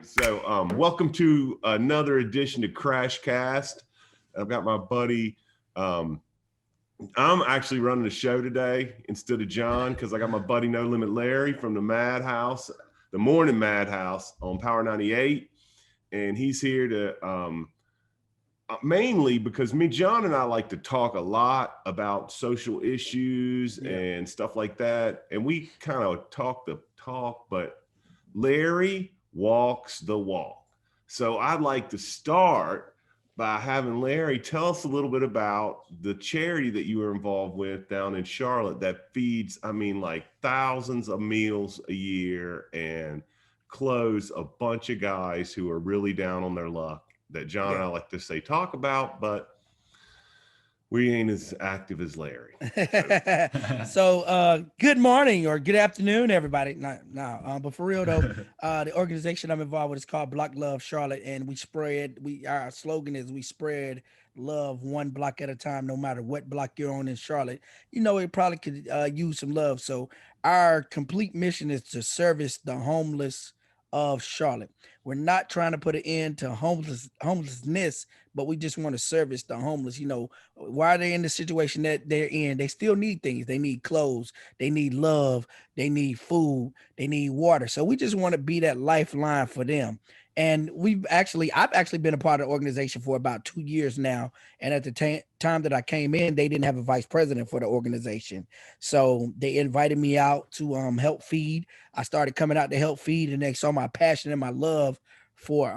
So welcome to another edition of CrashCast. I've got my buddy. I'm actually running the show today instead of John because I got my buddy NOLIMIT Larry from the Madhouse, the Morning Madhouse on Power 98. And he's here to mainly because John and I like to talk a lot about social issues and stuff like that. And we kind of talk the talk, but Larry walks the walk. So I'd like to start by having Larry tell us a little bit about the charity that you were involved with down in Charlotte that feeds, like thousands of meals a year and clothes a bunch of guys who are really down on their luck that John and I like to say talk about, but we ain't as active as Larry. So good morning or good afternoon, everybody. But for real though, the organization I'm involved with is called Block Love Charlotte, and our slogan is we spread love one block at a time, no matter what block you're on in Charlotte. It probably could use some love. So our complete mission is to service the homeless of Charlotte. We're not trying to put an end to homelessness, but we just want to service the homeless. Why are they in the situation that they're in? They still need things. They need clothes, they need love, they need food, they need water. So we just want to be that lifeline for them. And I've actually been a part of the organization for about 2 years now. And at the time that I came in, they didn't have a vice president for the organization. So they invited me out to help feed. I started coming out to help feed, and they saw my passion and my love for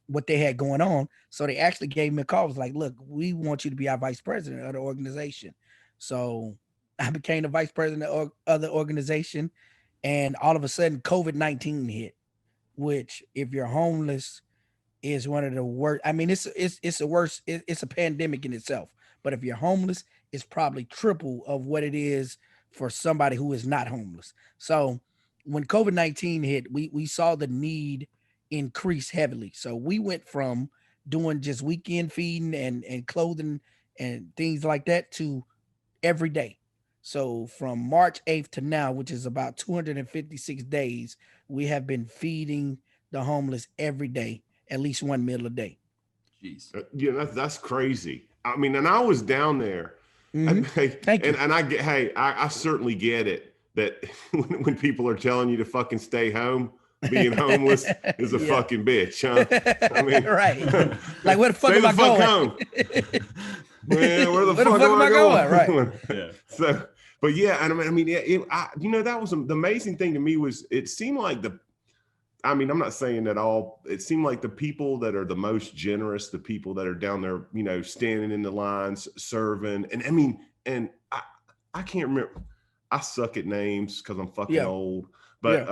what they had going on. So they actually gave me a call. It was like, look, we want you to be our vice president of the organization. So I became the vice president of the organization. And all of a sudden, COVID-19 hit, which if you're homeless is one of the worst. It's the worst. It's a pandemic in itself. But if you're homeless, it's probably triple of what it is for somebody who is not homeless. So when COVID-19 hit, we saw the need increase heavily. So we went from doing just weekend feeding and clothing and things like that to every day. So from March 8th to now, which is about 256 days, we have been feeding the homeless every day, at least one meal a day. Jeez. That's crazy. And I was down there. Mm-hmm. Thank you. And I certainly get it that when people are telling you to fucking stay home, being homeless is a fucking bitch, huh? Right. Like, where the fuck am I going? Home. Man, where the fuck am I going? Right. Yeah. So, but yeah, and that was the amazing thing to me was it seemed like I'm not saying that all, it seemed like the people that are the most generous, the people that are down there, standing in the lines, serving. And I can't remember. I suck at names because I'm fucking old. But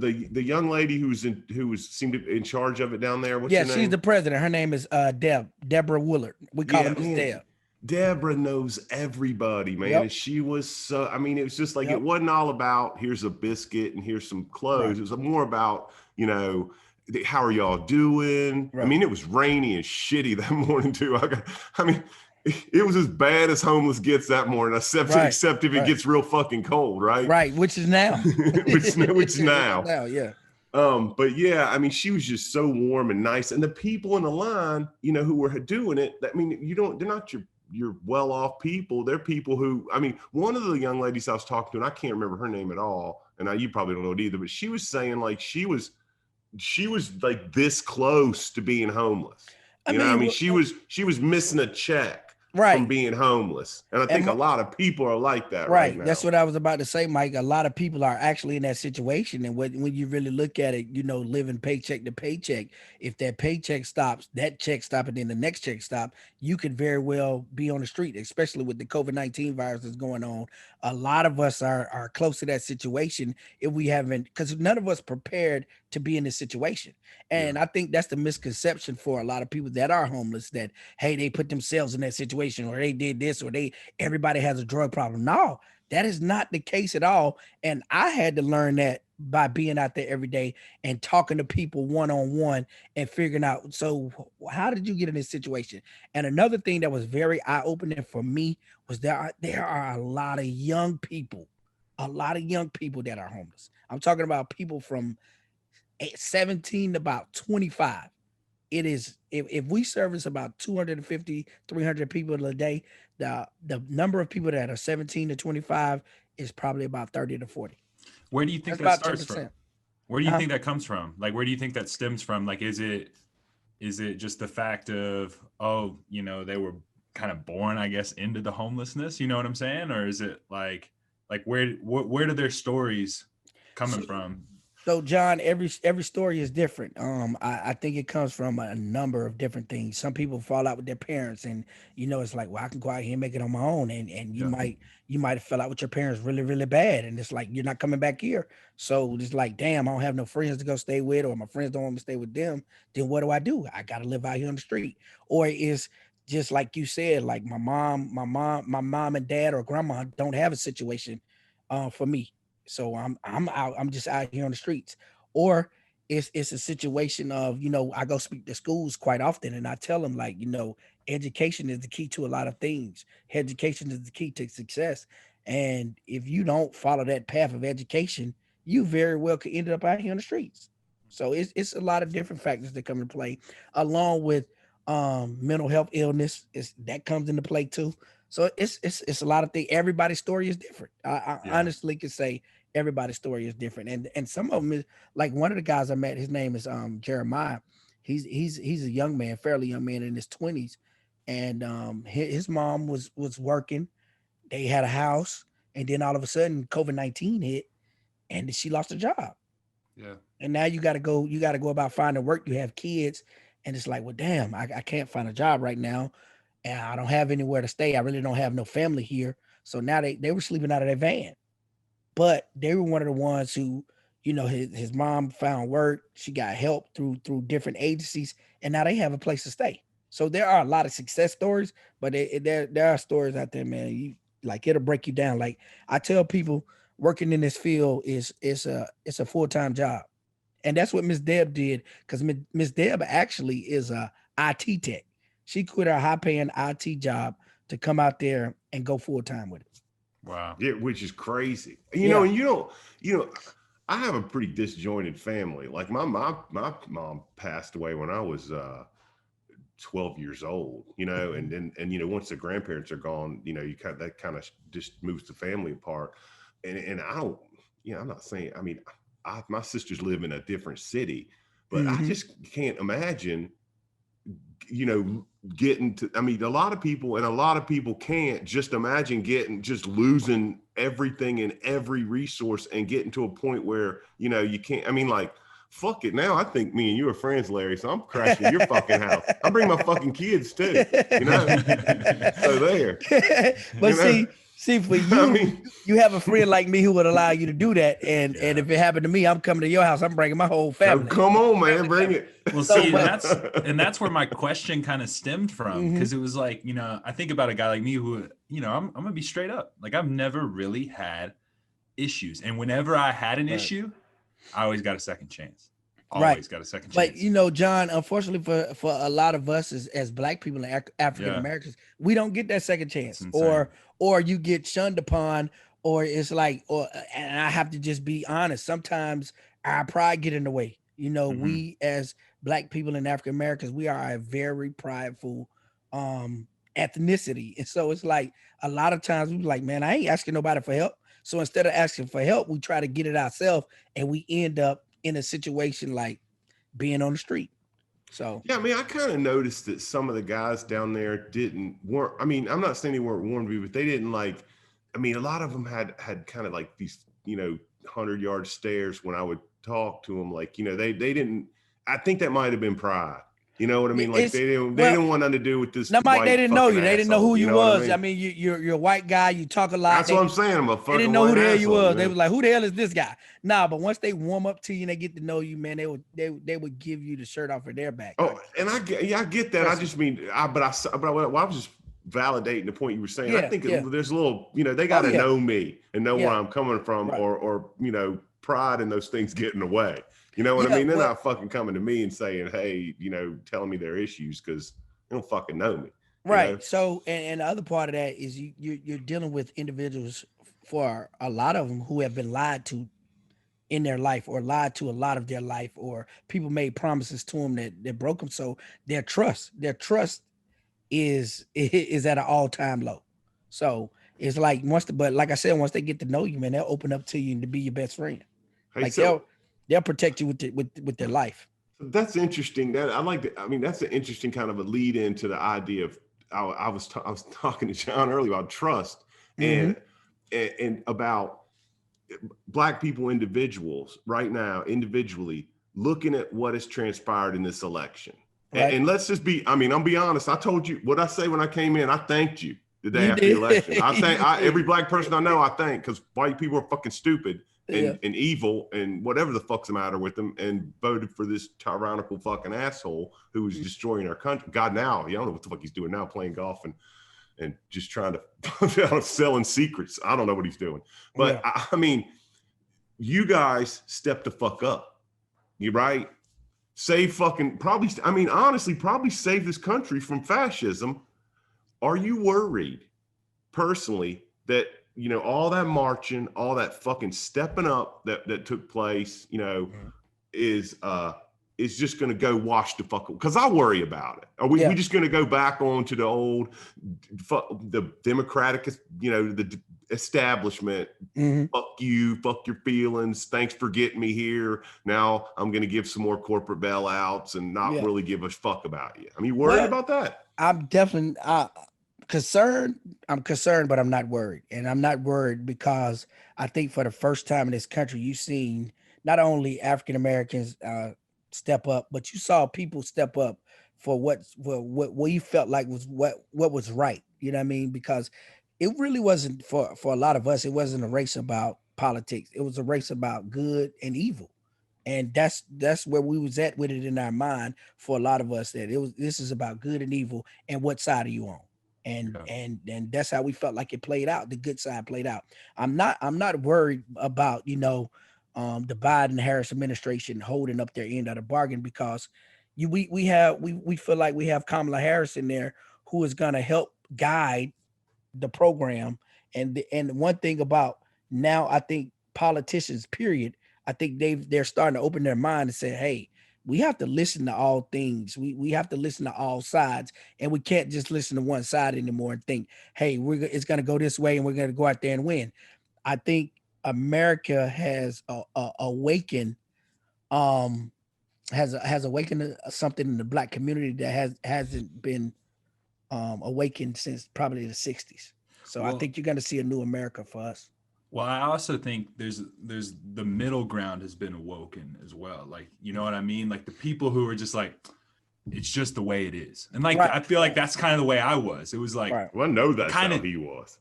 the young lady who seemed to be in charge of it down there. What's her name? She's the president. Her name is Deborah Willard. We call her Miss Deb. Deborah knows everybody, man. And she was so, it was just like, it wasn't all about here's a biscuit and here's some clothes. Right. It was more about, how are y'all doing? Right. It was rainy and shitty that morning too. It was as bad as homeless gets that morning, except if it gets real fucking cold, right? Right, which is now. which now. Now, yeah. But yeah, she was just so warm and nice. And the people in the line, who were doing it, they're not your well-off people. They're people who, one of the young ladies I was talking to, and I can't remember her name at all, and you probably don't know it either, but she was saying like she was like this close to being homeless. She was missing a check. Right. From being homeless. And I think a lot of people are like that right now. That's what I was about to say, Mike. A lot of people are actually in that situation. And when you really look at it, living paycheck to paycheck, if that paycheck stops, that check stops, and then the next check stops, you could very well be on the street, especially with the COVID-19 virus that's going on. A lot of us are close to that situation if we haven't, because none of us prepared to be in this situation. And I think that's the misconception for a lot of people that are homeless, that, hey, they put themselves in that situation, or they did this, or everybody has a drug problem. No, that is not the case at all. And I had to learn that by being out there every day and talking to people one-on-one and figuring out, so how did you get in this situation? And another thing that was very eye-opening for me was there are a lot of young people that are homeless. I'm talking about people from 17 to about 25. It is if we service about 250, 300 people a day, the number of people that are 17 to 25 is probably about 30 to 40. Where do you think That's that about starts from? 10%. Where do you think that comes from? Like, where do you think that stems from? Like, is it just the fact of, oh, they were kind of born, I guess, into the homelessness, you know what I'm saying? Or is it like where do their stories coming from? So John, every story is different. I think it comes from a number of different things. Some people fall out with their parents, and it's like, well, I can go out here and make it on my own, and you might have fell out with your parents really, really bad, and it's like you're not coming back here. So it's like, damn, I don't have no friends to go stay with, or my friends don't want me to stay with them. Then what do? I got to live out here on the street. Or it's just like you said, like my mom and dad or grandma don't have a situation for me, so I'm just out here on the streets. Or it's a situation of, I go speak to schools quite often, and I tell them, like, education is the key to a lot of things. Education is the key to success, and if you don't follow that path of education, you very well could end up out here on the streets. So it's a lot of different factors that come into play, along with mental health illness that comes into play too. So it's a lot of things. Everybody's story is different. I honestly can say everybody's story is different, and some of them is like one of the guys I met. His name is Jeremiah. He's a young man, fairly young man in his 20s, and his mom was working. They had a house, and then all of a sudden COVID-19 hit, and she lost her job. Yeah. And now you got to go about finding work. You have kids, and it's like, well, damn, I can't find a job right now, and I don't have anywhere to stay. I really don't have no family here. So now they were sleeping out of their van, but they were one of the ones who, his mom found work. She got help through different agencies, and now they have a place to stay. So there are a lot of success stories, but there are stories out there, man. It'll break you down. Like I tell people, working in this field is a full-time job. And that's what Miss Deb did, because Miss Deb actually is a IT tech. She quit her high-paying IT job to come out there and go full-time with it. Wow. Yeah, which is crazy. And I have a pretty disjointed family. Like my mom passed away when I was 12 years old, and once the grandparents are gone, that kind of just moves the family apart. And I don't, I'm not saying, my sisters live in a different city, but I just can't imagine, getting to, a lot of people can't just imagine just losing everything and every resource and getting to a point where, you can't, fuck it. Now I think me and you are friends, Larry. So I'm crashing your fucking house. I'm bringing my fucking kids too, so there. But see, for you, you have a friend like me who would allow you to do that. And if it happened to me, I'm coming to your house. I'm bringing my whole family. Come on, man, bring it. Well, see, and that's where my question kind of stemmed from, because it was like, I think about a guy like me who, I'm gonna be straight up. Like I've never really had issues, and whenever I had an issue, I always got a second chance. Always got a second chance. But John, unfortunately for a lot of us as Black people and African Americans, we don't get that second chance, or you get shunned upon, or it's like, and I have to just be honest. Sometimes our pride get in the way. We as Black people and African Americans, we are a very prideful ethnicity, and so it's like a lot of times we be like, man, I ain't asking nobody for help. So instead of asking for help, we try to get it ourselves, and we end up in a situation like being on the street. So yeah, I kind of noticed that some of the guys down there weren't. I'm not saying they weren't warm to me, but they didn't like. A lot of them had kind of like these, 100-yard stares when I would talk to them. Like, they didn't. I think that might have been pride. You know what I mean? Like they didn't want nothing to do with this. No, Mike, they didn't know you. They didn't know who you was. I mean? You're a white guy. You talk a lot. That's what I'm saying. I'm a fucking. They didn't know who the hell you was. Man. They was like, who the hell is this guy? Nah, but once they warm up to you and they get to know you, man, they would give you the shirt off of their back. Oh, and I get that. I just mean, I was just validating the point you were saying. I think there's a little, they got to know me and know where I'm coming from, or pride in those things get in the way. You know what I mean? They're not fucking coming to me and saying, hey, telling me their issues, because they don't fucking know me. Right. So, and the other part of that is you're dealing with individuals, for a lot of them, who have been lied to in their life, or lied to a lot of their life, or people made promises to them that broke them. So their trust is at an all-time low. So it's like but like I said, once they get to know you, man, they'll open up to you and to be your best friend. Hey, Like so they'll protect you with their life. that's interesting. That I like. I mean, that's an interesting kind of a lead into the idea of. I was talking to John earlier about trust and about Black people, individuals right now, individually looking at what has transpired in this election. Right. And let's just be. I mean, I'm be honest. I told you what I say when I came in. I thanked you the day You after the did. election. I thank You every did. Black person I know. I thank, because white people are fucking stupid. Yeah. And evil and whatever the fuck's the matter with them, and voted for this tyrannical fucking asshole who was destroying our country. God, now I don't know what the fuck he's doing now, playing golf and just trying to selling secrets. I don't know what he's doing, but Yeah. I mean, you guys step the fuck up. You right? Save fucking probably. I mean, honestly, probably save this country from fascism. Are you worried personally that, you know, all that marching, all that fucking stepping up that took place, you know, is just going to go wash the fuck up? Because I worry about it. Are we just going to go back on to the old, the Democratic, you know, the establishment? Fuck you, fuck your feelings. Thanks for getting me here. Now I'm going to give some more corporate bailouts and not really give a fuck about you. I mean, you worried about that? I'm definitely concerned. I'm concerned, but I'm not worried. And I'm not worried because I think for the first time in this country, you've seen not only African Americans step up, but you saw people step up for what you felt like was what was right. You know what I mean? Because it really wasn't for a lot of us. It wasn't a race about politics. It was a race about good and evil. And that's where we was at with it in our mind for a lot of us, that this is about good and evil and what side are you on? And that's how we felt like it played out. The good side played out. I'm not worried about, you know, the Biden Harris administration holding up their end of the bargain, because we feel like we have Kamala Harris in there who is going to help guide the program. And one thing about now, I think politicians, period, I think they're starting to open their mind and say, hey, we have to listen to all things. We have to listen to all sides, and we can't just listen to one side anymore and think, hey, it's going to go this way and we're going to go out there and win. I think America has awakened, has awakened something in the Black community that hasn't been awakened since probably the 60s. So I think you're going to see a new America for us. Well, I also think there's the middle ground has been awoken as well. Like, you know what I mean? Like the people who are just like, it's just the way it is. And like, I feel like that's kind of the way I was. It was like, well, I know that's how he was.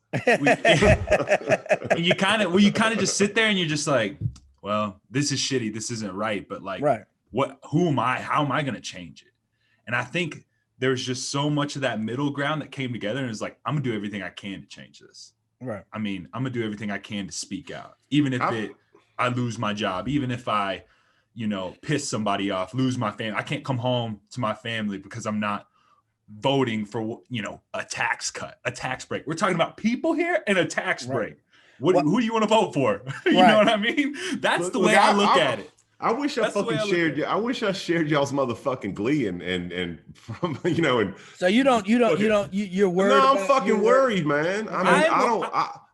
You kind of just sit there and you're just like, well, this is shitty. This isn't right. But like, who am I? How am I going to change it? And I think there's just so much of that middle ground that came together and it's like, I'm gonna do everything I can to change this. Right. I mean, I'm gonna do everything I can to speak out, even if I lose my job, even if I, you know, piss somebody off, lose my family. I can't come home to my family because I'm not voting for, you know, a tax cut, a tax break. We're talking about people here and a tax break. Who do you want to vote for? You know what I mean? That's the way I look at it. I wish I fucking shared you. I wish I shared y'all's motherfucking glee and from, you know, and so you're worried. No, I'm fucking worried, man. I mean,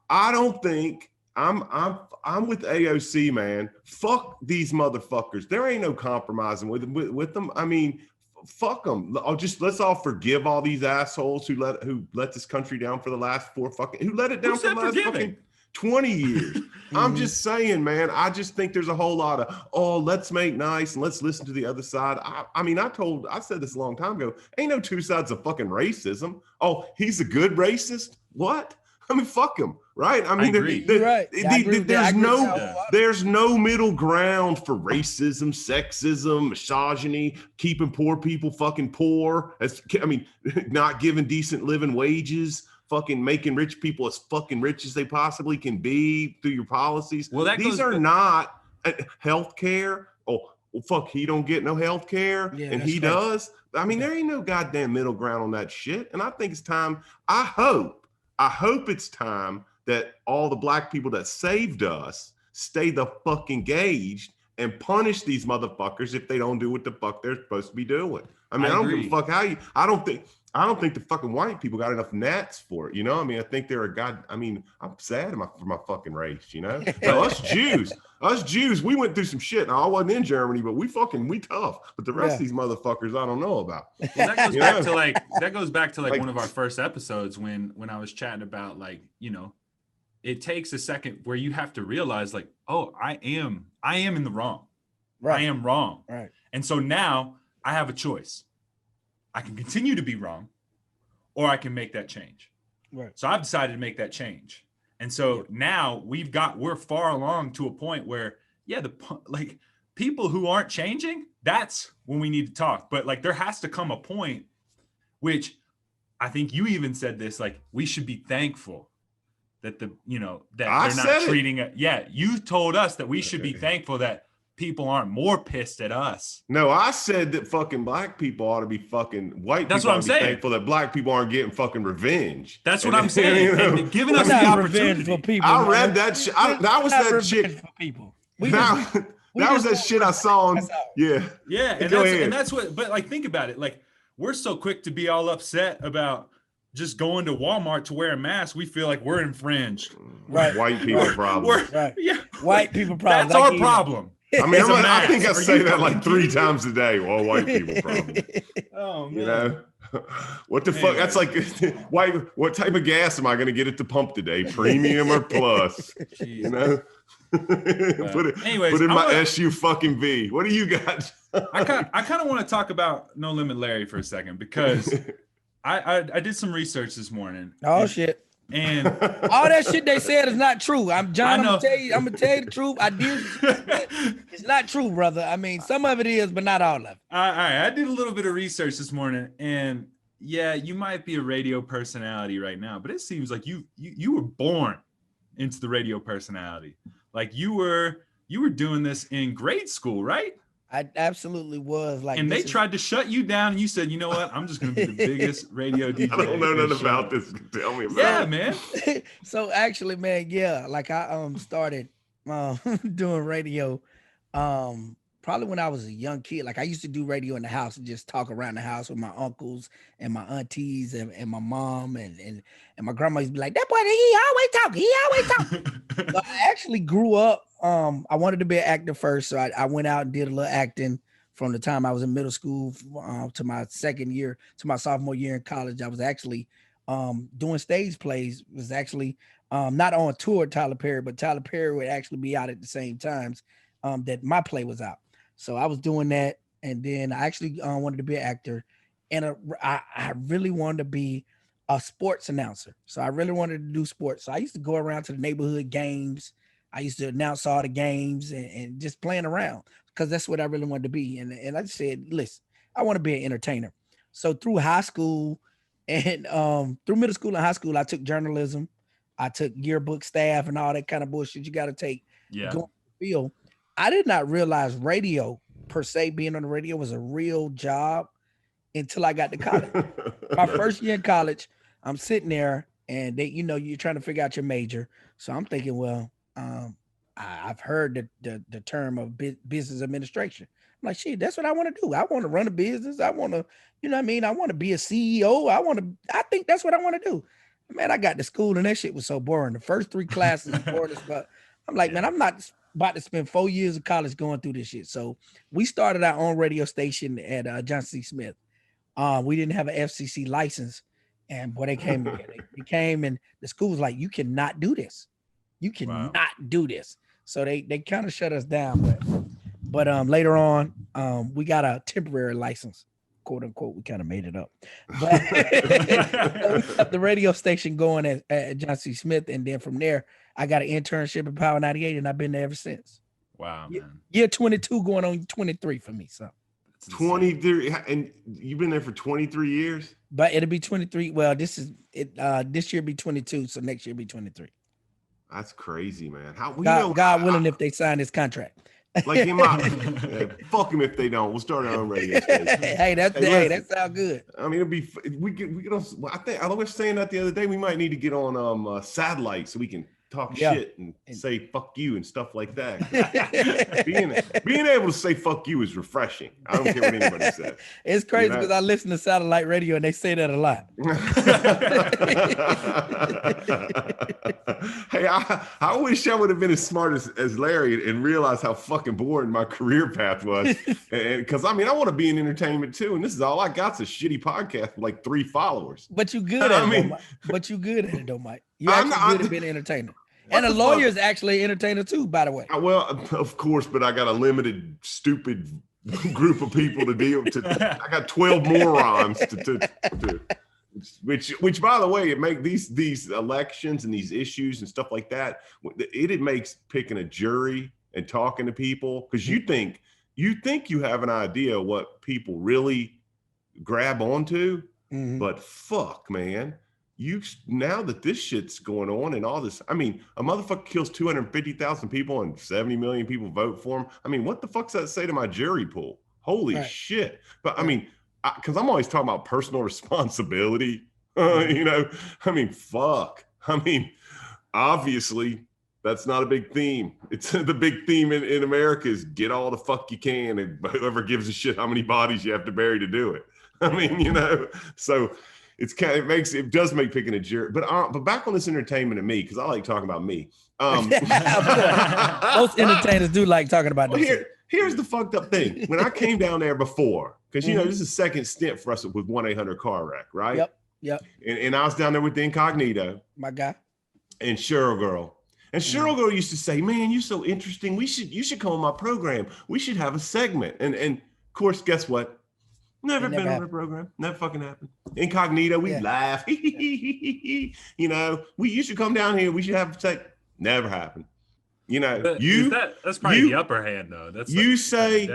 I don't think I'm with AOC, man. Fuck these motherfuckers. There ain't no compromising with them. I mean, fuck them. Let's all forgive all these assholes who let this country down for the last who let it down for the last fucking 20 years. I'm just saying, man, I just think there's a whole lot of, let's make nice and let's listen to the other side. I mean, I said this a long time ago, ain't no two sides of fucking racism. Oh, he's a good racist? What? I mean, fuck him, right? I mean, there's no middle ground for racism, sexism, misogyny, keeping poor people fucking poor. I mean, not giving decent living wages, fucking making rich people as fucking rich as they possibly can be through your policies. Well, these are not health care. Oh, well, fuck, he don't get no health care and he does. I mean, there ain't no goddamn middle ground on that shit. And I think it's time. I hope it's time that all the Black people that saved us, stay the fuck engaged and punish these motherfuckers if they don't do what the fuck they're supposed to be doing. I mean, I don't give a fuck how you. I don't think the fucking white people got enough gnats for it. You know, I mean, I think they're a god. I mean, I'm sad for my fucking race. You know, so us Jews, we went through some shit. Now, I wasn't in Germany, but we tough. But the rest of these motherfuckers, I don't know about. Well, that goes back to one of our first episodes when I was chatting about it takes a second where you have to realize oh, I am in the wrong. Right. I am wrong. Right. And so now I have a choice. I can continue to be wrong, or I can make that change. Right. So I've decided to make that change. And so now we're far along to a point where, people who aren't changing, that's when we need to talk. But there has to come a point, which I think you even said this, we should be thankful that that they're not treating it. Yeah. You told us that we should be thankful that people aren't more pissed at us. No, I said that fucking black people ought to be fucking white. That's people what I'm saying. Thankful that black people aren't getting fucking revenge. That's what I'm saying. And giving us the opportunity. For people, I read that shit. That was that shit for people. That was that shit I saw on. Yeah. Yeah. And that's what. But think about it. We're so quick to be all upset about just going to Walmart to wear a mask. We feel like we're infringed. Right. White people problem. Right. Yeah. White people problem. That's our problem. I mean, I think I say that 3 times a day. Well, white people problem. Oh man. You know, what the fuck? That's white. What type of gas am I going to get at the pump today? Premium or plus? Jeez. You know. Put it in my SU fucking V. What do you got? I kind of want to talk about No Limit Larry for a second because I did some research this morning. Oh shit. And all that shit they said is not true. I'm gonna tell you the truth. I did. It's not true, brother. I mean, some of it is, but not all of it. All right. I did a little bit of research this morning, and yeah, you might be a radio personality right now, but it seems like you were born into the radio personality. You were doing this in grade school, right? I absolutely was. And they tried to shut you down, and you said, "You know what? I'm just going to be the biggest radio DJ." I don't know nothing about this. Tell me about it. Yeah, man. So actually, man, I started doing radio probably when I was a young kid. I used to do radio in the house and just talk around the house with my uncles and my aunties and my mom and my grandma used to be like, "That boy, he always talk. So I actually grew up. I wanted to be an actor first, so I went out and did a little acting from the time I was in middle school to my sophomore year in college. I was actually doing stage plays. Was actually not on tour with Tyler Perry, but Tyler Perry would actually be out at the same times that my play was out. So I was doing that, and then I actually wanted to be an actor, and I really wanted to be a sports announcer. So I really wanted to do sports. So I used to go around to the neighborhood games. I used to announce all the games and just playing around because that's what I really wanted to be. And I said, listen, I want to be an entertainer. So through high school and through middle school and high school, I took journalism. I took yearbook staff and all that kind of bullshit you got to take. Yeah. Going to the field. I did not realize radio per se, being on the radio was a real job until I got to college. My first year in college, I'm sitting there and you're trying to figure out your major. So I'm thinking, well, I've heard the term of business administration. I'm like, shit, that's what I want to do. I want to run a business. I want to, I want to be a CEO. I think that's what I want to do. Man, I got to school and that shit was so boring. The first 3 classes boring as fuck. I'm like, man, I'm not about to spend 4 years of college going through this shit. So we started our own radio station at Johnson C. Smith. We didn't have an FCC license. And boy, they came and the school was like, you cannot do this. You cannot do this. So they kind of shut us down. But later on, we got a temporary license, quote unquote. We kind of made it up. But we got the radio station going at Johnson C. Smith. And then from there, I got an internship at Power 98, and I've been there ever since. Wow, man. Year 22 going on 23 for me. So 23, and you've been there for 23 years? But it'll be 23. Well, this year be 22, so next year be 23. That's crazy, man. God willing, if they sign this contract. Fuck them if they don't. We'll start our own radio station. Hey, that sounds good. I mean, we get on. I think I was saying that the other day. We might need to get on satellite so we can talk Yeah. shit and say fuck you and stuff like that. being able to say fuck you is refreshing. I don't care what anybody says. It's crazy because I listen to satellite radio and they say that a lot. Hey, I wish I would have been as smart as Larry and realized how fucking boring my career path was. And because I want to be in entertainment too, and this is all I got's a shitty podcast with like 3 followers. But you good at it, though, Mike. But you good at it, though, Mike. You actually good at being an entertainer. And a lawyer is actually an entertainer too, by the way. Well, of course, but I got a limited, stupid group of people to deal with. I got 12 morons to which by the way, it make these elections and these issues and stuff like that. It makes picking a jury and talking to people, because you think you have an idea what people really grab onto, but fuck, man. Now that this shit's going on and all this, a motherfucker kills 250,000 people and 70 million people vote for him. What the fuck's that say to my jury pool? Holy shit. But because I'm always talking about personal responsibility, fuck. Obviously that's not a big theme. It's the big theme in America is get all the fuck you can, and whoever gives a shit how many bodies you have to bury to do it. So it does make picking a jury, but back on this entertainment and me, because I like talking about me. Most entertainers do like talking about this. Here's the fucked up thing. When I came down there before, because this is the second stint for us with 1-800 car wreck, right? Yep. And I was down there with the Incognito, my guy, and Cheryl Girl. And Cheryl Girl used to say, "Man, you're so interesting. You should come on my program. We should have a segment." And of course, guess what? Never been on the program. Never fucking happened. Incognito, we laugh. You should come down here. We should have a segment. Never happened. That's probably the upper hand though. That's you say,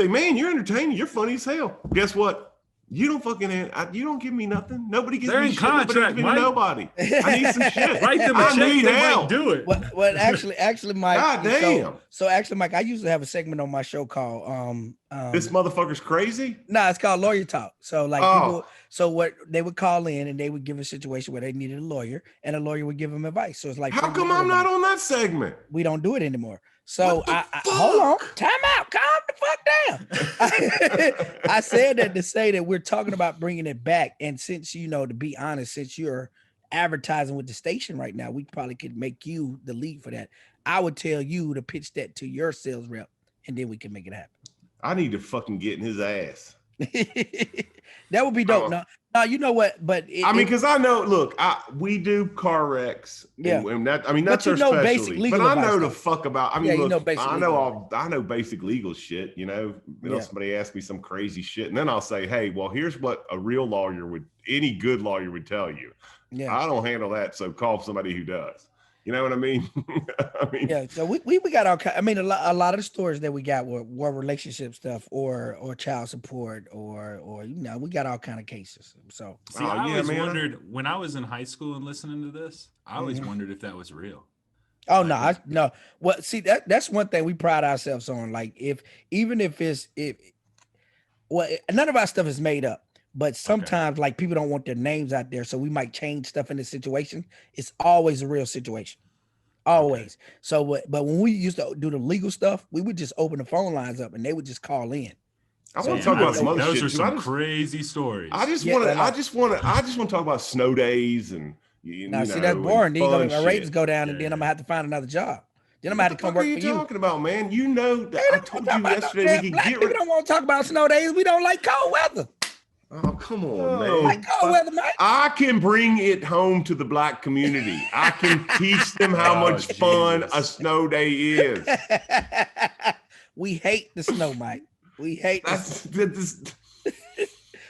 man, you're entertaining. You're funny as hell. Guess what? You don't fucking, you don't give me nothing. Nobody gives me shit. Contract, nobody. I need some shit. Write them a check. They might do it. Well, actually, Mike. God damn. So actually, Mike, I used to have a segment on my show called This Motherfucker's Crazy? No, it's called Lawyer Talk. So people, what they would call in and they would give a situation where they needed a lawyer, and a lawyer would give them advice. So it's like, how come I'm not on that segment? We don't do it anymore. So I hold on, time out, calm the fuck down. I said that to say that we're talking about bringing it back. And since, to be honest, since you're advertising with the station right now, we probably could make you the lead for that. I would tell you to pitch that to your sales rep, and then we can make it happen. I need to fucking get in his ass. That would be dope. No, you know what? But because I know. Look, we do car wrecks. Yeah, and that's our specialty. But I know the fuck about. I know basic legal shit. Somebody ask me some crazy shit, and then I'll say, hey, well, here's what a real lawyer any good lawyer would tell you. Yeah, I don't handle that, so call somebody who does. You know what I mean? Yeah. So we got all kind. A lot of the stories that we got were relationship stuff or child support or we got all kind of cases. So I always wondered when I was in high school and listening to this, I always wondered if that was real. Oh no. Well, see that's one thing we pride ourselves on. Like none of our stuff is made up. But sometimes, like, people don't want their names out there, so we might change stuff in the situation. It's always a real situation, always. Okay. So, but when we used to do the legal stuff, we would just open the phone lines up, and they would just call in. I want to talk about some other shit. Those are some crazy stories. I just want to talk about snow days and see that's boring. Then my ratings go down, and then I'm gonna have to find another job. Then I'm gonna have to come work for you. What are you talking about, man? I told you yesterday we can get rid. We don't want to talk about snow days. We don't like cold weather. Oh, come on, man. Like cold weather, Mike. I can bring it home to the Black community. I can teach them how much fun a snow day is. We hate the snow, Mike. We hate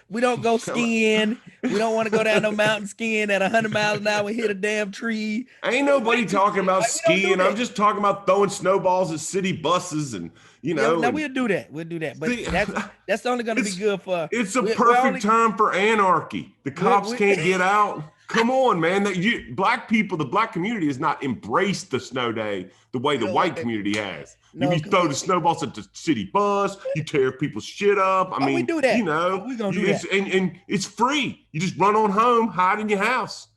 We don't go skiing. We don't want to go down no mountain skiing at 100 miles an hour and hit a damn tree. Ain't nobody talking about skiing. I'm just talking about throwing snowballs at city buses and, No, we'll do that. We'll do that. But that's only going to be good for. It's a perfect time for anarchy. The cops can't get out. Come on, man. Black people, the Black community has not embraced the snow day the way the white community has. You throw the snowballs at the city bus. You tear people's shit up. We do that. We're going to do that. And it's free. You just run on home, hide in your house.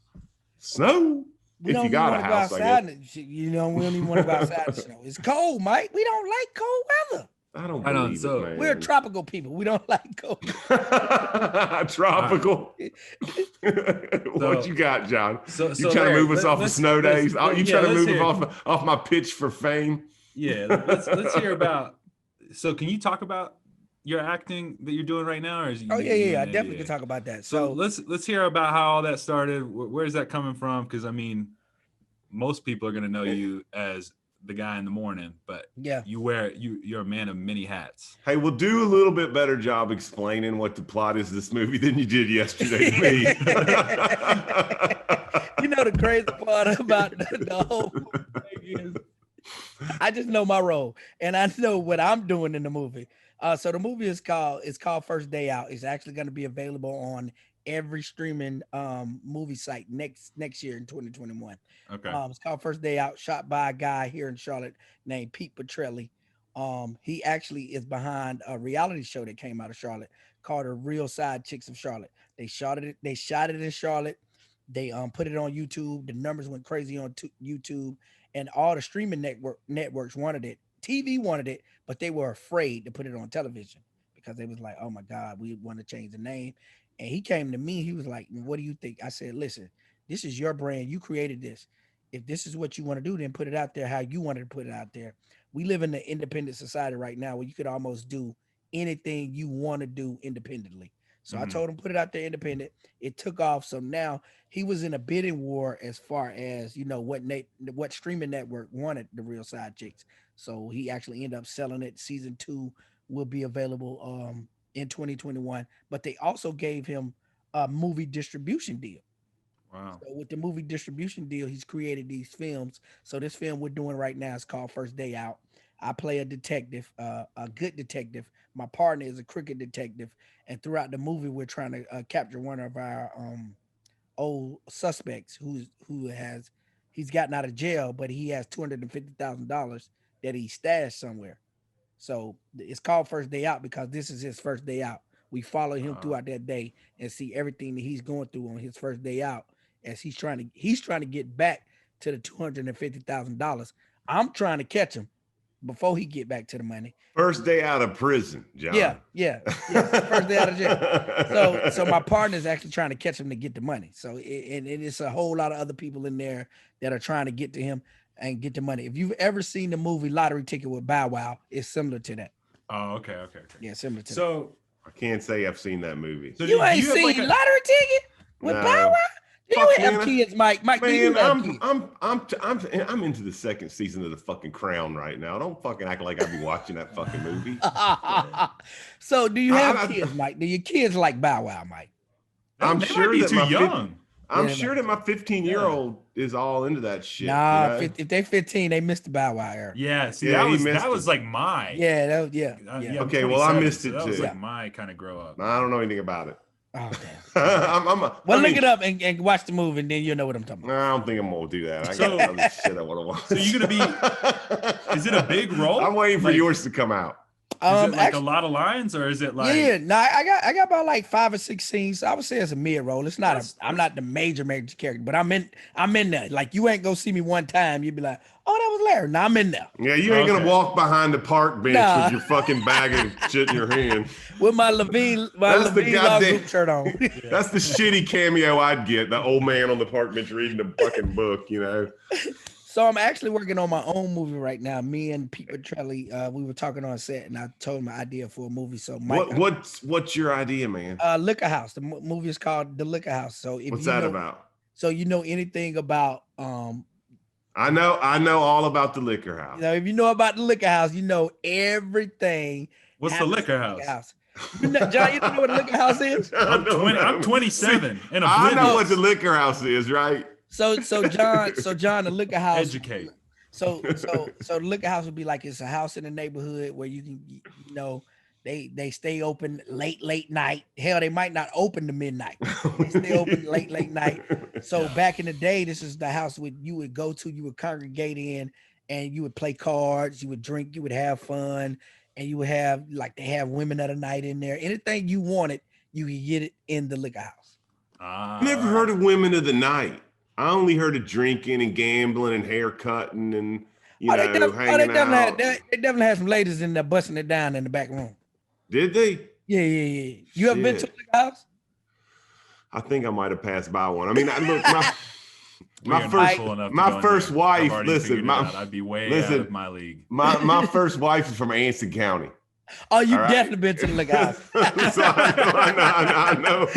Snow. We If don't you even got a want to go house, I outside. guess. And shit, you know, we don't even want to go outside in the snow. It's cold, Mike. We don't like cold weather. I don't Right on, believe so- it, man. We're tropical people. We don't like cold. Tropical. What you got, John? So You trying to Larry, move us off of snow days? Oh, you trying to move us off my pitch for fame? Yeah, let's hear about. So can you talk about your acting that you're doing right now, or is Oh yeah. I definitely can talk about that. So let's hear about how all that started. Where's that coming from? Because I mean, most people are gonna know you as the guy in the morning, but yeah, you're a man of many hats. Hey, we'll do a little bit better job explaining what the plot is of this movie than you did yesterday to me. You know the crazy part about the whole thing is I just know my role and I know what I'm doing in the movie. So the movie is called First Day Out. It's actually going to be available on every streaming movie site next year in 2021. Okay. It's called First Day Out, shot by a guy here in Charlotte named Pete Petrelli. He actually is behind a reality show that came out of Charlotte called The Real Side Chicks of Charlotte. They shot it in Charlotte. They put it on YouTube. The numbers went crazy on YouTube, and all the streaming networks wanted it. TV wanted it, but they were afraid to put it on television because they was like, "Oh my God, we want to change the name." And he came to me. He was like, "What do you think?" I said, "Listen, this is your brand. You created this. If this is what you want to do, then put it out there how you wanted to put it out there." We live in an independent society right now where you could almost do anything you want to do independently. So I told him put it out there independent. It took off. So now he was in a bidding war as far as what streaming network wanted The Real Side Chicks. So he actually ended up selling it. Season 2 will be available in 2021. But they also gave him a movie distribution deal. Wow. So with the movie distribution deal, he's created these films. So this film we're doing right now is called First Day Out. I play a detective, a good detective. My partner is a crooked detective, and throughout the movie, we're trying to capture one of our old suspects he's gotten out of jail, but he has $250,000 that he stashed somewhere. So it's called First Day Out because this is his first day out. We follow him throughout that day and see everything that he's going through on his first day out as he's trying to get back to the $250,000. I'm trying to catch him before he get back to the money. First day out of prison, John. Yeah. First day out of jail. So my partner is actually trying to catch him to get the money. So it's a whole lot of other people in there that are trying to get to him and get the money. If you've ever seen the movie Lottery Ticket with Bow Wow, it's similar to that. Oh, okay. Yeah, similar to that. So I can't say I've seen that movie. So you ain't seen Lottery Ticket with Bow Wow? Do you have kids, Mike? Mike, do you have kids? I'm into the second season of the fucking Crown right now. Don't fucking act like I be watching that fucking movie. So do you have kids, Mike? Do your kids like Bow Wow, Mike? I'm sure that too young. I'm sure that my 15-year-old is all into that shit. Nah, you know? if they're 15, they missed the Bow Wow era. Yeah, see, Yeah, that was like my. Yeah, I'm Okay, well, I 27, missed it so that was too. like my kind of grow up. I don't know anything about it. Oh damn. Look it up and watch the movie, and then you'll know what I'm talking about. I don't think I'm gonna do that. I So- got other shit I want to watch. So you're gonna be? Is it a big role? I'm waiting for Like, yours to come out. Is it like Actually, a lot of lines, or is it like? no, I got about like 5 or 6 scenes. So I would say it's a mid role. It's not I'm not the major character, but I'm in there. Like you ain't gonna see me one time, you'd be like, oh, that was Larry. No, I'm in there. Yeah, you ain't gonna walk behind the park bench Nah. with your fucking bag of shit in your hand. With my Levine Law Group shirt on. That's the shitty cameo I'd get. The old man on the park bench reading the fucking book, you know. So I'm actually working on my own movie right now. Me and Pete Petrelli, we were talking on set, and I told him my idea for a movie. So Mike, what's your idea, man? Liquor House. The movie is called The Liquor House. So What's that about? So you know anything about I know all about the Liquor House. You know, if you know about the Liquor House, you know everything. What's the Liquor House? You know, John, you don't know what the Liquor House is? I'm 27 and I know what the Liquor House is, right? So John, the Liquor House. Educate. So the Liquor House would be like it's a house in the neighborhood where you can, they stay open late night. Hell, they might not open to midnight. They stay open late night. So back in the day, this is the house you would go to, you would congregate in, and you would play cards, you would drink, you would have fun, and you would have they have women of the night in there. Anything you wanted, you could get it in the Liquor House. Never heard of Women of the Night. I only heard of drinking and gambling and hair cutting and hanging out. They definitely had some ladies in there busting it down in the back room. Did they? Yeah. You ever been to a liquor house? I think I might have passed by one. I mean, look, my first wife. Listen, I'd be way out of my league. My first wife is from Anson County. Oh, you definitely been to the liquor house. So I know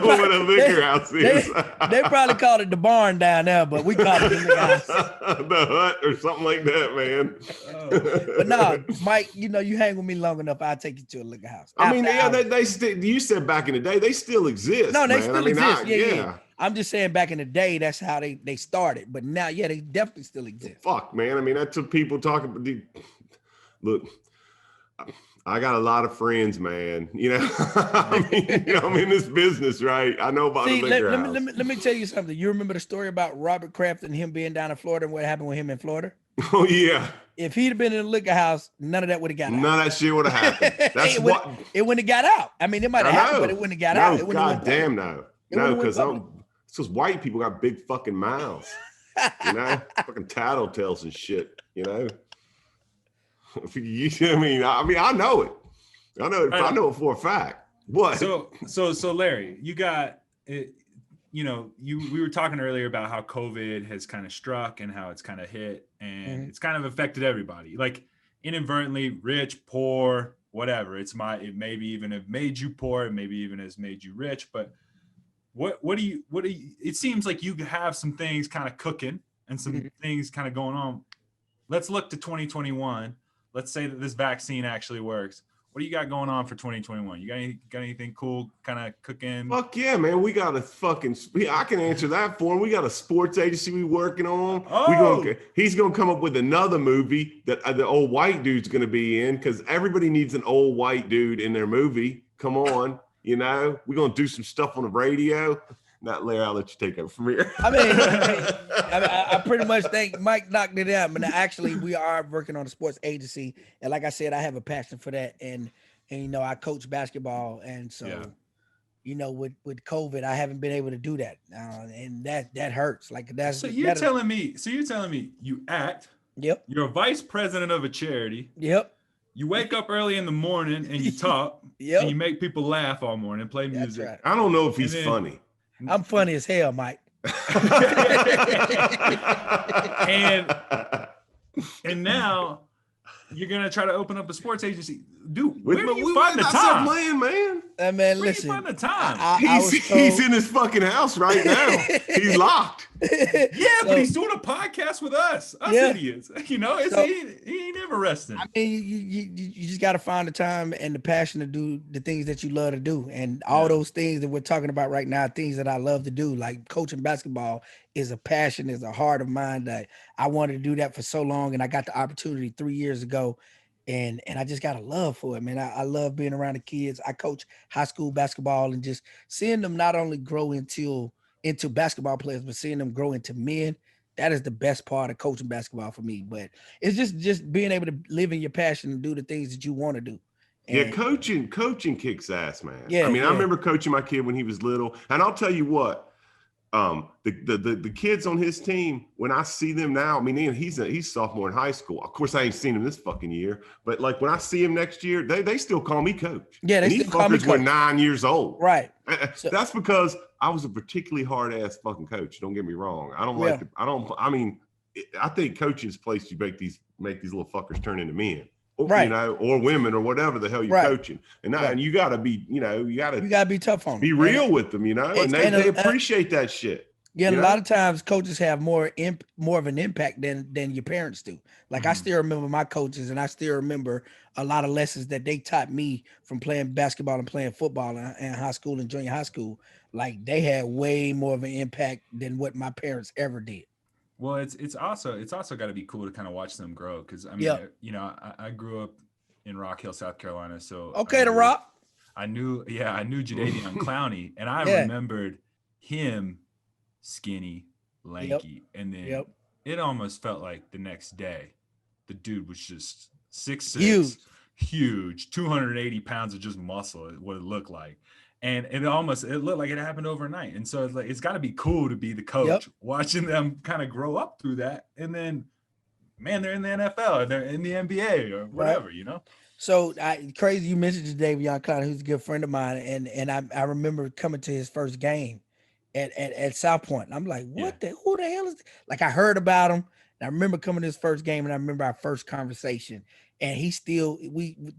what a liquor house is. They probably called it the barn down there, but we call it the liquor house. The hut or something like that, man. But no, Mike, you hang with me long enough, I'll take you to a liquor house. I mean, they still. You said back in the day, they still exist. No, they man. still exist. Yeah. I'm just saying back in the day, that's how they started. But now, they definitely still exist. Fuck, man. I mean, that's what people talk about. Look. I got a lot of friends, man. I'm in this business, right? I know about the liquor house. Let me tell you something. You remember the story about Robert Kraft and him being down in Florida and what happened with him in Florida? Oh, yeah. If he'd have been in a liquor house, none of that would have got out. None of that shit would have happened. That's it wouldn't have got out. I mean, it might have happened, but it wouldn't have got out. God damn, no. No, because it's because white people got big fucking mouths. Fucking tattletales and shit, I know it. I know it for a fact. What? So Larry, you got it. We were talking earlier about how COVID has kind of struck and how it's kind of hit and it's kind of affected everybody. Like inadvertently, rich, poor, whatever. It maybe even have made you poor, it maybe even has made you rich. But what do you? It seems like you have some things kind of cooking and some things kind of going on. Let's look to 2021. Let's say that this vaccine actually works. What do you got going on for 2021? You got anything cool kind of cooking? Fuck yeah, man. We got I can answer that for him. We got a sports agency we working on. Oh. He's going to come up with another movie that the old white dude's going to be in because everybody needs an old white dude in their movie. Come on. We're going to do some stuff on the radio. Not Larry, I'll let you take over from here. I pretty much think Mike knocked it out, but actually we are working on a sports agency. And like I said, I have a passion for that. And I coach basketball. And so, with COVID, I haven't been able to do that. And that hurts. So you're telling me you act. Yep. You're a vice president of a charity. Yep. You wake up early in the morning and you talk. Yep. And you make people laugh all morning, play music. That's right. I don't know if he's funny. I'm funny as hell, Mike. and now you're gonna try to open up a sports agency, dude. Where do you find the time, man? Man, listen. Where do you find the time? He's in his fucking house right now. He's locked. But he's doing a podcast with us idiots. He ain't never resting. I mean, you just got to find the time and the passion to do the things that you love to do, and all those things that we're talking about right now, things that I love to do, like coaching basketball is a passion, is a heart of mine that I wanted to do that for so long, and I got the opportunity 3 years ago. And I just got a love for it, man. I love being around the kids. I coach high school basketball and just seeing them not only grow into basketball players, but seeing them grow into men. That is the best part of coaching basketball for me. But it's just being able to live in your passion and do the things that you want to do. And coaching kicks ass, man. Yeah, I remember coaching my kid when he was little, and I'll tell you what. The kids on his team, when I see them now, I mean, he's sophomore in high school. Of course, I ain't seen him this fucking year, but like when I see him next year, they still call me coach. Yeah, these fuckers were 9 years old. Right. That's because I was a particularly hard ass fucking coach. Don't get me wrong. I think coaching is a place you make these little fuckers turn into men. Right. Or women or whatever the hell you're coaching. And you gotta be, you gotta be tough on them. Be real with them, and they appreciate that shit. Yeah, and a lot of times coaches have more of an impact than your parents do. Like I still remember my coaches, and I still remember a lot of lessons that they taught me from playing basketball and playing football in high school and junior high school. Like they had way more of an impact than what my parents ever did. Well, it's also got to be cool to kind of watch them grow, because I mean, I grew up in Rock Hill, South Carolina, so The Rock. I knew Jadeveon Clowney, and I remembered him skinny, lanky, and then it almost felt like the next day, the dude was just 6'6", huge, 280 pounds of just muscle, what it looked like. And it looked like it happened overnight. And so it's got to be cool to be the coach, watching them kind of grow up through that. And then, man, they're in the NFL, or they're in the NBA or whatever, you know? So crazy you mentioned Davion Clowney, who's a good friend of mine. And I remember coming to his first game at South Point. And I'm like, who the hell is this? Like, I heard about him. And I remember coming to his first game, and I remember our first conversation. And he still,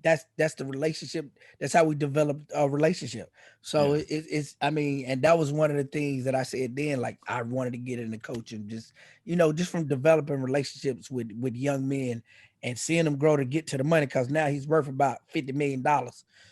that's the relationship. That's how we developed a relationship. So it's, I mean, and that was one of the things that I said then, like, I wanted to get into coaching, just from developing relationships with young men and seeing them grow to get to the money. Cause now he's worth about $50 million.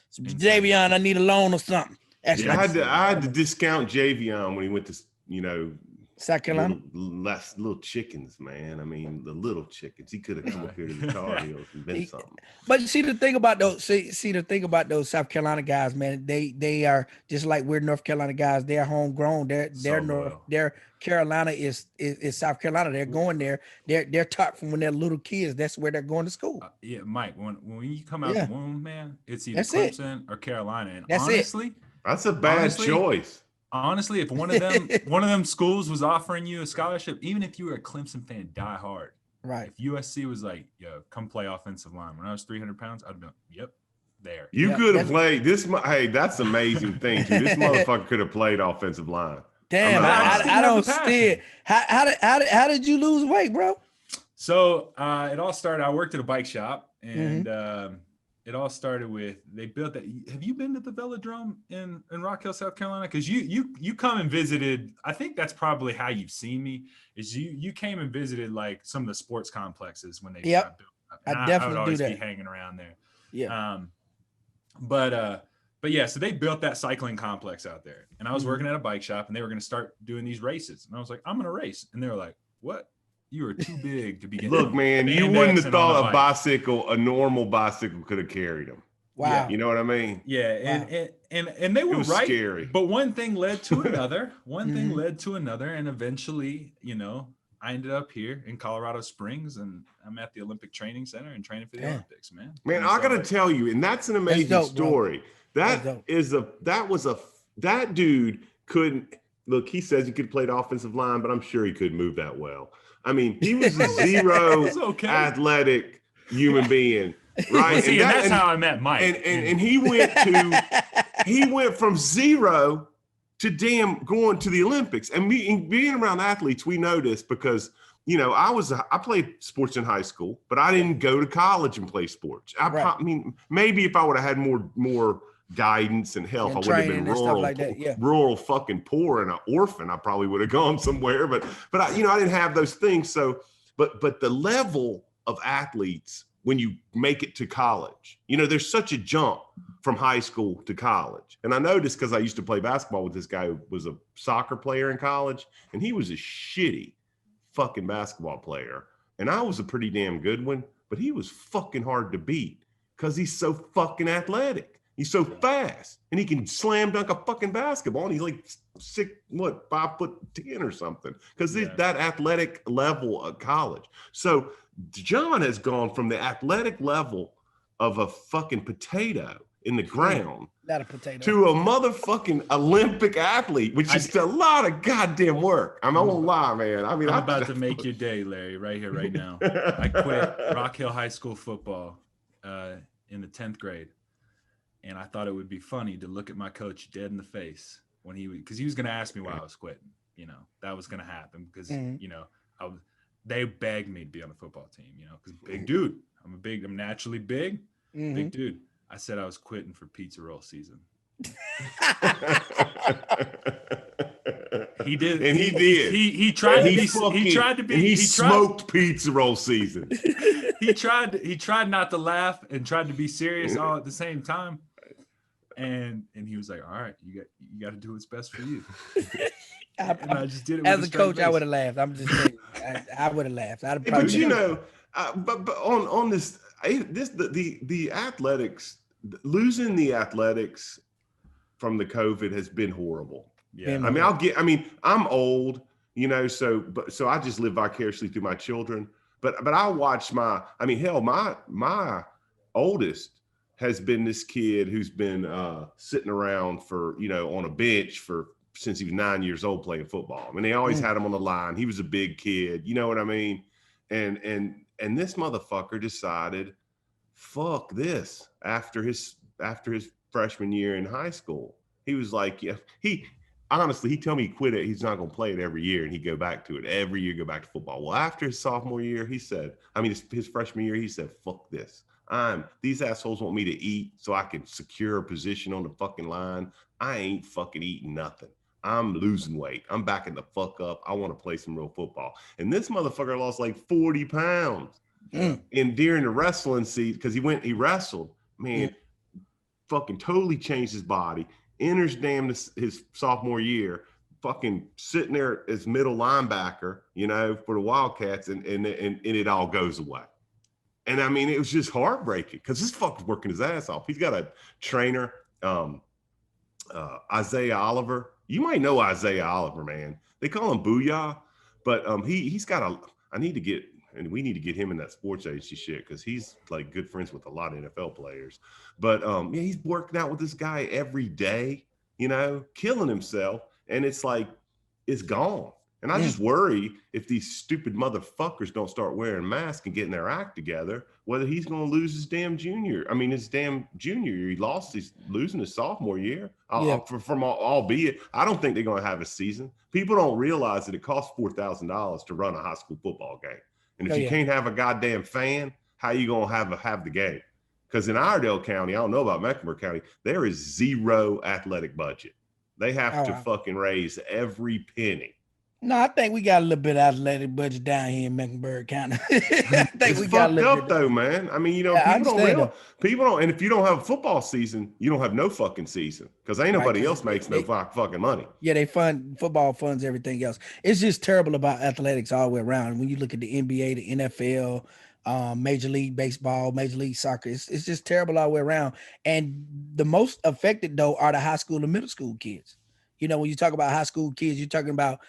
So Davion, I need a loan or something. I had to discount Javion when he went to, South Carolina. Little chickens, man. I mean, the little chickens. He could have come up here to the Tar Heels and been something. But see the thing about those. See the thing about those South Carolina guys, man. They are just like we're North Carolina guys. They're homegrown. Their Carolina is South Carolina. They're going there. They're taught from when they're little kids. That's where they're going to school. Mike. When you come out the womb, man, it's either Clemson or Carolina. And that's honestly, that's a bad choice. Honestly, if one of them schools was offering you a scholarship, even if you were a Clemson fan, die hard. Right. If USC was like, yo, come play offensive line. When I was 300 pounds, I'd be like, yep, there. You could have played this. Hey, that's an amazing thing, too. This motherfucker could have played offensive line. Damn, I don't see it. How did you lose weight, bro? So it all started. I worked at a bike shop, and it all started with they built that. Have you been to the Velodrome in Rock Hill, South Carolina? Because you come and visited. I think that's probably how you've seen me. Is you came and visited like some of the sports complexes when they got built. I definitely would always do that. be hanging around there. Yeah. But yeah, so they built that cycling complex out there, and I was working at a bike shop, and they were going to start doing these races, and I was like, I'm going to race, and they were like, what? You are too big to be getting. Look, man, you wouldn't have thought a normal bicycle could have carried them. Wow. You know what I mean? Yeah. And they were right. Scary. But one thing led to another. Thing led to another. And eventually, I ended up here in Colorado Springs, and I'm at the Olympic Training Center and training for the Olympics, man. Man, I got to tell you, and that's an amazing story. Bro. That dude couldn't look, he says he could play the offensive line, but I'm sure he couldn't move that well. I mean, he was a zero athletic human being, right? Well, see, and that's how I met Mike. And he went from zero to going to the Olympics. And being around athletes, we know this because I played sports in high school, but I didn't go to college and play sports. I mean, maybe if I would have had more guidance and help, I would have been rural fucking poor and an orphan. I probably would have gone somewhere, but I didn't have those things. So, but the level of athletes when you make it to college, there's such a jump from high school to college. And I know this because I used to play basketball with this guy who was a soccer player in college, and he was a shitty fucking basketball player. And I was a pretty damn good one, but he was fucking hard to beat because he's so fucking athletic. He's so fast, and he can slam dunk a fucking basketball, and he's like 5'10" or something, because that athletic level of college. So John has gone from the athletic level of a fucking potato in the ground not a potato to a motherfucking Olympic athlete, which is a lot of goddamn work. I won't lie, man. I mean, I'm about to make your day, Larry, right here, right now. I quit Rock Hill High School football in the 10th grade. And I thought it would be funny to look at my coach dead in the face because he was going to ask me why I was quitting. That was going to happen because, they begged me to be on the football team, because big dude, I'm naturally big, big dude. I said I was quitting for pizza roll season. He did. And he did. He tried to be. He smoked pizza roll season. He tried not to laugh and tried to be serious all at the same time. And he was like, all right, you got to do what's best for you. And I just did it. As a coach, I would have laughed. I'm just saying, I would have laughed. I'd probably but on this the athletics, losing the athletics from the COVID has been horrible. Yeah. I mean, I'm old, so I just live vicariously through my children. But I watch my oldest has been this kid who's been sitting around for, on a bench since he was 9 years old playing football. I mean, they always had him on the line. He was a big kid, you know what I mean? And this motherfucker decided, fuck this, after his freshman year in high school. He was like, yeah, he told me he quit it. He's not going to play it every year, and he'd go back to it every year, go back to football. Well, after his sophomore year, he said, his freshman year, he said, fuck this. These assholes want me to eat so I can secure a position on the fucking line. I ain't fucking eating nothing. I'm losing weight. I'm backing the fuck up. I want to play some real football. And this motherfucker lost like 40 pounds. And during the wrestling season, because he wrestled, man, fucking totally changed his body. Enters his sophomore year, fucking sitting there as middle linebacker, for the Wildcats, and it all goes away. And I mean, it was just heartbreaking because this fucker's working his ass off. He's got a trainer, Isaiah Oliver. You might know Isaiah Oliver, man. They call him Booyah, but he's got we need to get him in that sports agency shit because he's like good friends with a lot of NFL players. But he's working out with this guy every day, killing himself, and it's like it's gone. And I just worry if these stupid motherfuckers don't start wearing masks and getting their act together, whether he's going to lose his damn junior year. He's losing his sophomore year. Albeit, I don't think they're going to have a season. People don't realize that it costs $4,000 to run a high school football game. And if you can't have a goddamn fan, how you going to have the game? Because in Iredell County, I don't know about Mecklenburg County, there is zero athletic budget. They have to fucking raise every penny. No, I think we got a little bit of athletic budget down here in Mecklenburg County. I think it's we got a little fucked up though, man. I mean, people don't, and if you don't have a football season, you don't have no fucking season because ain't nobody else makes no fucking money. Yeah, football funds everything else. It's just terrible about athletics all the way around. When you look at the NBA, the NFL, Major League Baseball, Major League Soccer, it's just terrible all the way around. And the most affected though are the high school and middle school kids. When you talk about high school kids, you're talking about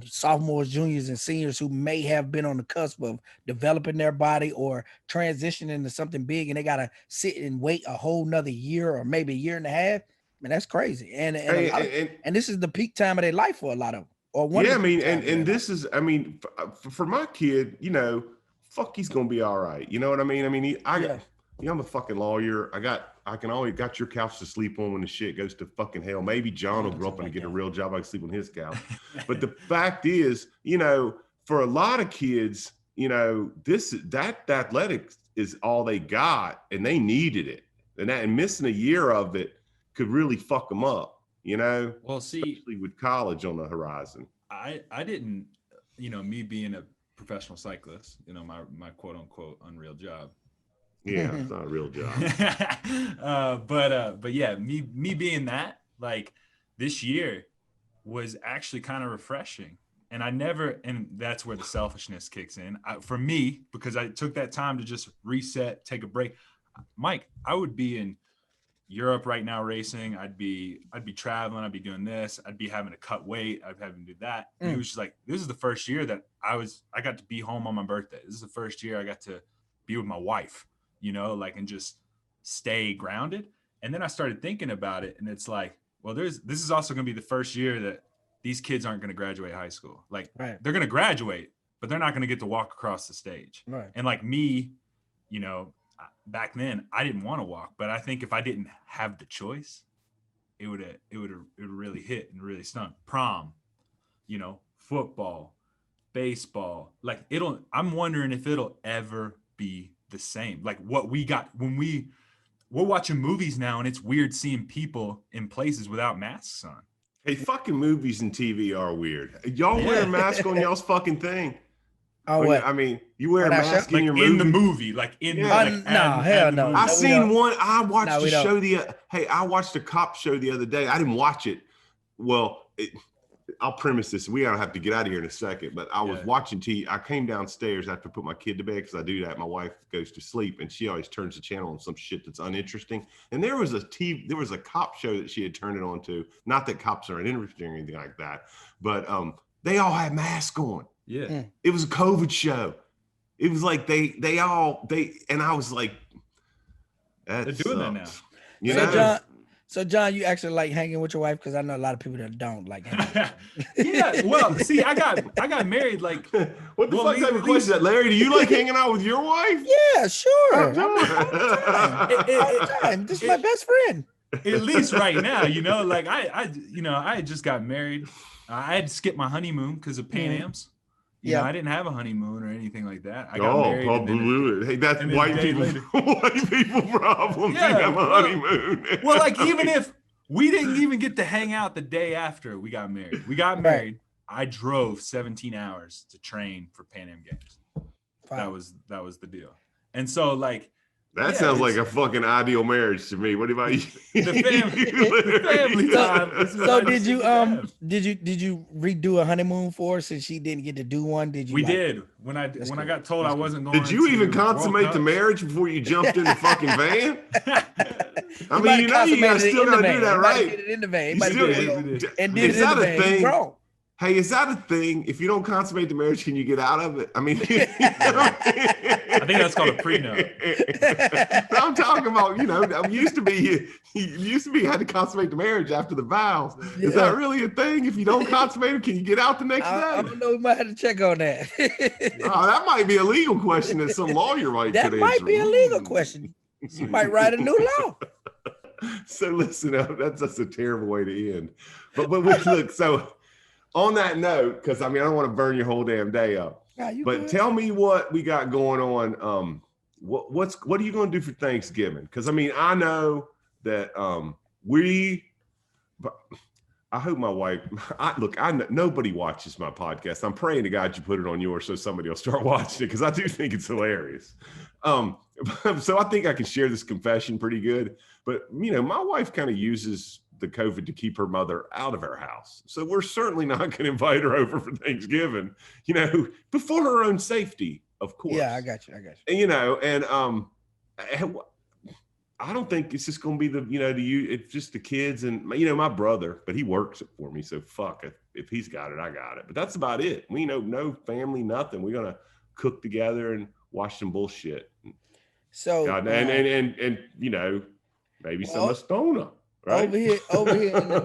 sophomores, juniors, and seniors who may have been on the cusp of developing their body or transitioning into something big, and they gotta sit and wait a whole nother year or maybe a year and a half. Man, that's crazy. And this is the peak time of their life for a lot of them. Or one. Yeah, I mean, and this is, I mean, for my kid, fuck, he's gonna be all right. You know what I mean? I mean, I'm a fucking lawyer. I got your couch to sleep on when the shit goes to fucking hell. Maybe John will grow up and get a real job. I can sleep on his couch. But the fact is, for a lot of kids, that athletics is all they got, and they needed it. And missing a year of it could really fuck them up. Well, see, especially with college on the horizon. I didn't, me being a professional cyclist, my quote unquote unreal job. Yeah, it's not a real job. But yeah, me being that, like, this year was actually kind of refreshing. And and that's where the selfishness kicks in. For me, because I took that time to just reset, take a break. Mike, I would be in Europe right now racing. I'd be traveling. I'd be doing this. I'd be having to cut weight. I'd be having to do that. And it was just like, this is the first year that I got to be home on my birthday. This is the first year I got to be with my wife. And just stay grounded. And then I started thinking about it, and it's like, well, this is also going to be the first year that these kids aren't going to graduate high school. Like, they're going to graduate, but they're not going to get to walk across the stage. Right. And like me, back then I didn't want to walk, but I think if I didn't have the choice, it would really hit and really stung. Prom, football, baseball, like I'm wondering if it'll ever be the same. Like what we got when we're watching movies now, and it's weird seeing people in places without masks on. Hey, fucking movies and TV are weird. Y'all wear a mask on y'all's fucking thing. Oh, what? I mean, you wear a mask in your movie? In the movie, like in no, hell no. I seen one. I watched a show I watched a cop show the other day. I didn't watch it. Well, I'll premise this. We gotta have to get out of here in a second, but I was watching TV. I came downstairs after I put my kid to bed because I do that. My wife goes to sleep and she always turns the channel on some shit that's uninteresting. And there was a cop show that she had turned it on to. Not that cops aren't interesting or anything like that, but they all had masks on. Yeah. It was a COVID show. It was like they and I was like, That They're doing that now. sucks. So John, you actually like hanging with your wife? Because I know a lot of people that don't like hanging. Yeah, well, see, I got married like. What the well, fuck type of question is that, Larry? Do you like hanging out with your wife? Yeah, sure. Oh, All the time. This is my best friend. At least right now, like I just got married. I had to skip my honeymoon because of Pan Am's. You know, I didn't have a honeymoon or anything like that. I got married. Hey, that's white people. White people problems. Yeah, You have a honeymoon. Well, like even if we didn't even get to hang out the day after we got married, married. I drove 17 hours to train for Pan Am Games. Wow. That was the deal. And so like. That sounds like a fucking ideal marriage to me. What about you? The family time. So did you redo a honeymoon for her since she didn't get to do one? Did you? We did. When I got told I wasn't going. Did you even consummate the marriage before you jumped in the fucking van? I mean, you still got to do that, right? Did it in the van. Is that a thing? Hey, is that a thing? If you don't consummate the marriage, can you get out of it? I mean, I think that's called a prenup. I'm talking about, used to be you had to consummate the marriage after the vows. Is that really a thing? If you don't consummate it, can you get out the next day? I don't know. We might have to check on that. That might be a legal question that some lawyer might. That might be a legal question. You might write a new law. So listen, that's just a terrible way to end. But look, so. On that note, because I don't want to burn your whole damn day up. But tell me what we got going on. What are you going to do for Thanksgiving? Because I know that I hope my wife. Nobody watches my podcast. I'm praying to God you put it on yours so somebody will start watching it because I do think it's hilarious. So I think I can share this confession pretty good. But my wife kind of uses the COVID to keep her mother out of her house. So we're certainly not going to invite her over for Thanksgiving, before her own safety, of course. Yeah, I got you. And I don't think it's just going to be it's just the kids and, my brother, but he works it for me. So fuck it. If he's got it, I got it. But that's about it. We no family, nothing. We're going to cook together and watch some bullshit. So, God, and maybe some Estona. Right? Over here in the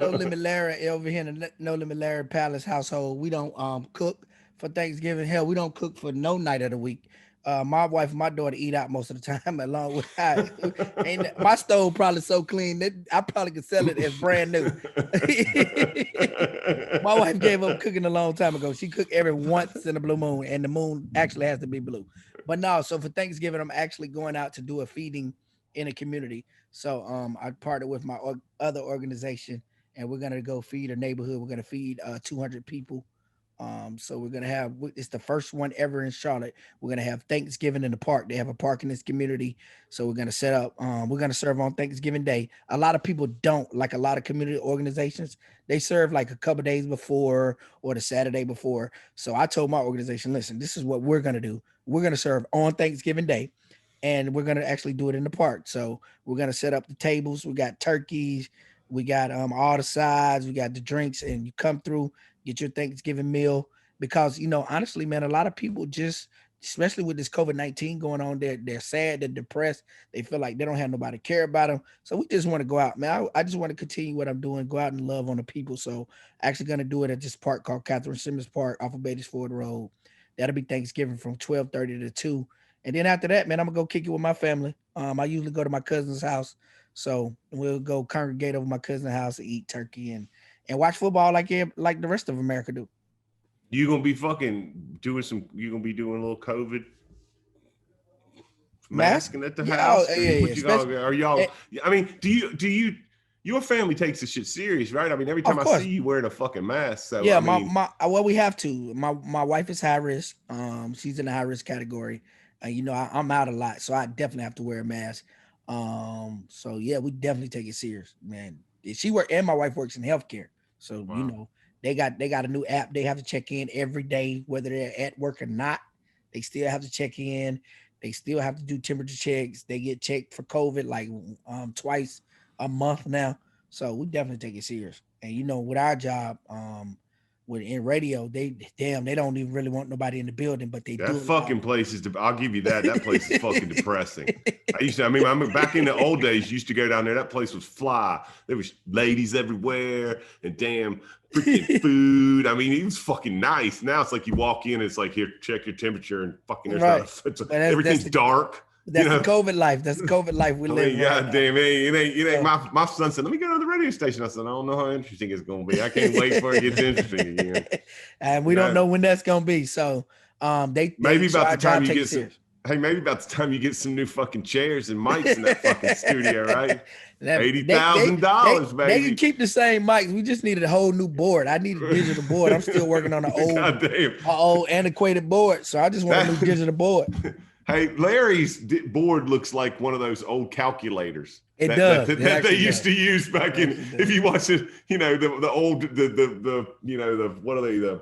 No Limit Larry Palace household, we don't cook for Thanksgiving. Hell, we don't cook for no night of the week. My wife and my daughter eat out most of the time, along with I. And my stove probably so clean that I probably could sell it as brand new. My wife gave up cooking a long time ago. She cooked every once in a blue moon, and the moon actually has to be blue. But no, so for Thanksgiving, I'm actually going out to do a feeding in a community. So I partnered with my other organization, and we're gonna go feed a neighborhood. We're gonna feed 200 people. So we're gonna have, it's the first one ever in Charlotte. We're gonna have Thanksgiving in the park. They have a park in this community, so we're gonna set up. We're gonna serve on Thanksgiving Day. A lot of people don't, like a lot of community organizations, they serve like a couple days before or the Saturday before. So I told my organization, listen, this is what we're gonna do. We're gonna serve on Thanksgiving Day. And we're going to actually do it in the park. So we're going to set up the tables. We got turkeys. We got all the sides. We got the drinks. And you come through, get your Thanksgiving meal. Because, honestly, man, a lot of people just, especially with this COVID-19 going on, they're sad, they're depressed. They feel like they don't have nobody care about them. So we just want to go out, man. I just want to continue what I'm doing, go out and love on the people. So actually going to do it at this park called Catherine Simmons Park off of Beatties-Ford Road. That'll be Thanksgiving from 12:30 to 2. And then after that, man, I'm gonna go kick it with my family. I usually go to my cousin's house, so we'll go congregate over my cousin's house and eat turkey and watch football like the rest of America do. You gonna be fucking doing you gonna be doing a little COVID masking at the house? Are y'all? Do you? Your family takes this shit serious, right? Every time I see you wearing a fucking mask. So yeah, we have to. My wife is high risk. She's in the high risk category. I'm out a lot, so I definitely have to wear a mask. So yeah, we definitely take it serious, man. And my wife works in healthcare, so wow. They got a new app. They have to check in every day, whether they're at work or not. They still have to check in. They still have to do temperature checks. They get checked for COVID like twice a month now. So we definitely take it serious. And with our job, in radio, they don't even really want nobody in the building, but they That do. fucking place is. I'll give you that. That place is fucking depressing. I mean, back in the old days, used to go down there. That place was fly. There was ladies everywhere and damn freaking food. I mean, it was fucking nice. Now it's like you walk in, it's like, here, check your temperature, and fucking everything's dark. That's the COVID life. That's the COVID life we live. God damn it ain't. My son said, "Let me go to the radio station." I said, "I don't know how interesting it's gonna be. I can't wait for it gets interesting again." And we don't know when that's gonna be. So maybe about the time you get some. Hey, maybe about the time you get some new fucking chairs and mics in that fucking studio, right? $80,000, baby. They can keep the same mics. We just needed a whole new board. I need a digital board. I'm still working on an old antiquated board. So I just want a new digital board. Hey, Larry's board looks like one of those old calculators. It does. That they used to use back in. If you watch it, the old what are they, the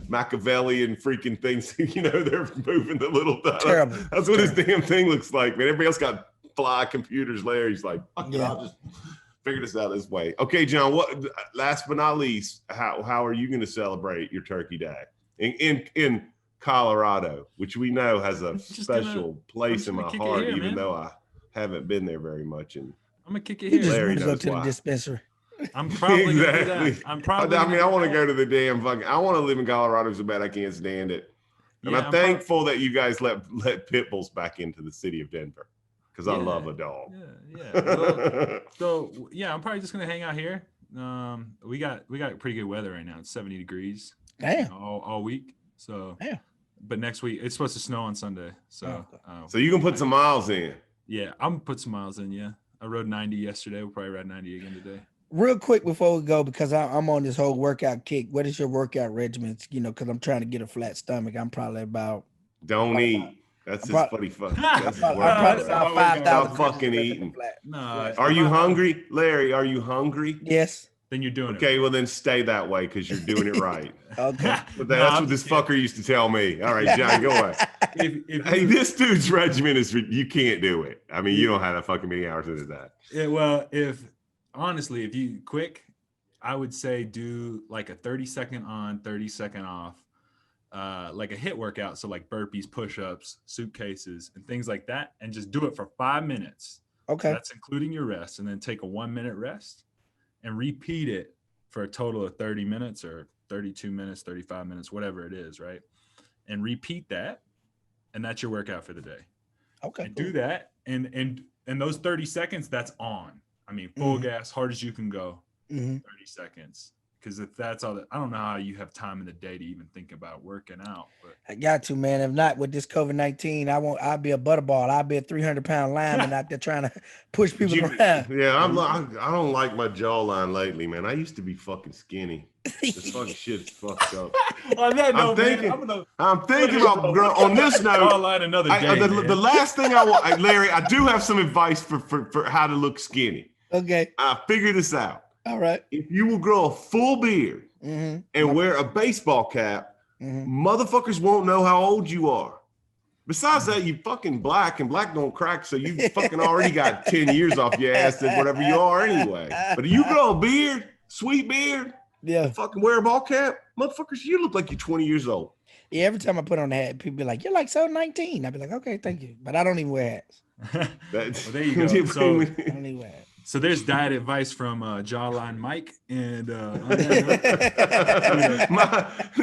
Machiavellian freaking things? They're moving the little. Terrible. That's what his damn thing looks like, man. Everybody else got fly computers. Larry's like, I'll just figure this out this way. Okay, John. What? Last but not least, how are you going to celebrate your Turkey Day in Colorado, which we know has a special place in my heart, even though I haven't been there very much. And I'm gonna kick it here. Larry knows go to the dispensary. I'm probably exactly. Gonna do that. I'm probably. I want to go to the damn fucking. I want to live in Colorado so bad I can't stand it. And I'm thankful that you guys let pit bulls back into the city of Denver because I love a dog. Yeah. Well, I'm probably just gonna hang out here. We got pretty good weather right now. It's 70 degrees. Damn. All week. So. Damn. But next week it's supposed to snow on Sunday. So. So you can put some miles in. Yeah, I'm gonna put some miles in. Yeah, I rode 90 yesterday. We'll probably ride 90 again today. Real quick before we go, because I'm on this whole workout kick. What is your workout regimen? Because I'm trying to get a flat stomach. I'm probably about. Don't eat. That's just funny fuck. That's I'm probably about 5,000. Stop fucking eating. No. Are you hungry, Larry? Are you hungry? Yes. Then you're doing it. Okay, well then stay that way because you're doing it right. Okay. But that's what this fucker used to tell me. All right, John, go away. Hey, this dude's regimen is you can't do it. I mean, you don't have that fucking many hours into that. Yeah, well, if you quick, I would say do like a 30-second on, 30-second off, like a hit workout. So like burpees, push-ups, suitcases, and things like that, and just do it for 5 minutes. Okay. That's including your rest, and then take a 1-minute rest. And repeat it for a total of 30 minutes or 32 minutes, 35 minutes, whatever it is, right? And repeat that, and that's your workout for the day. Okay. And do that, and those 30 seconds, that's on. I mean, full gas, hard as you can go, 30 seconds. Because if that's all I don't know how you have time in the day to even think about working out. But I got to, man. If not with this COVID-19, I'll be a butterball. I'll be a 300-pound lineman out there trying to push people around. Yeah, I don't like my jawline lately, man. I used to be fucking skinny. This fucking shit is fucked up. On that note, I'm thinking about on this note. The last thing I want, Larry, I do have some advice for how to look skinny. Okay. I figured this out. All right. If you will grow a full beard and wear a baseball cap, motherfuckers won't know how old you are. Besides that, you fucking black, and black don't crack, so you fucking already got 10 years off your ass than whatever you are anyway. But if you grow a beard, sweet beard, fucking wear a ball cap, motherfuckers, you look like you're 20 years old. Yeah, every time I put on the hat, people be like, "You're like so 19." I'd be like, "Okay, thank you," but I don't even wear hats. Well, there you go. So, I don't even wear hats. So there's diet advice from Jawline Mike, and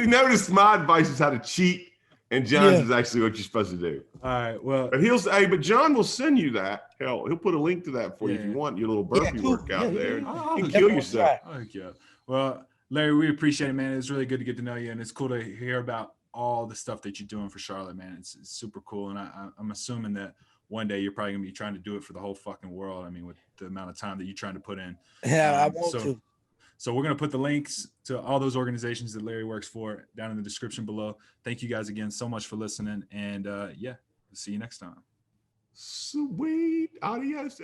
notice my advice is how to cheat, and John's is actually what you're supposed to do. All right, well, but John will send you that. Hell, he'll put a link to that for you if you want your little burpee workout there. You can kill yourself. Well, Larry, we appreciate it, man. It's really good to get to know you, and it's cool to hear about all the stuff that you're doing for Charlotte, man. It's super cool, and I'm assuming that one day you're probably gonna be trying to do it for the whole fucking world. I mean, with the amount of time that you're trying to put in. Yeah, I want to. So we're gonna put the links to all those organizations that Larry works for down in the description below. Thank you guys again so much for listening, and we'll see you next time. Sweet. Adios.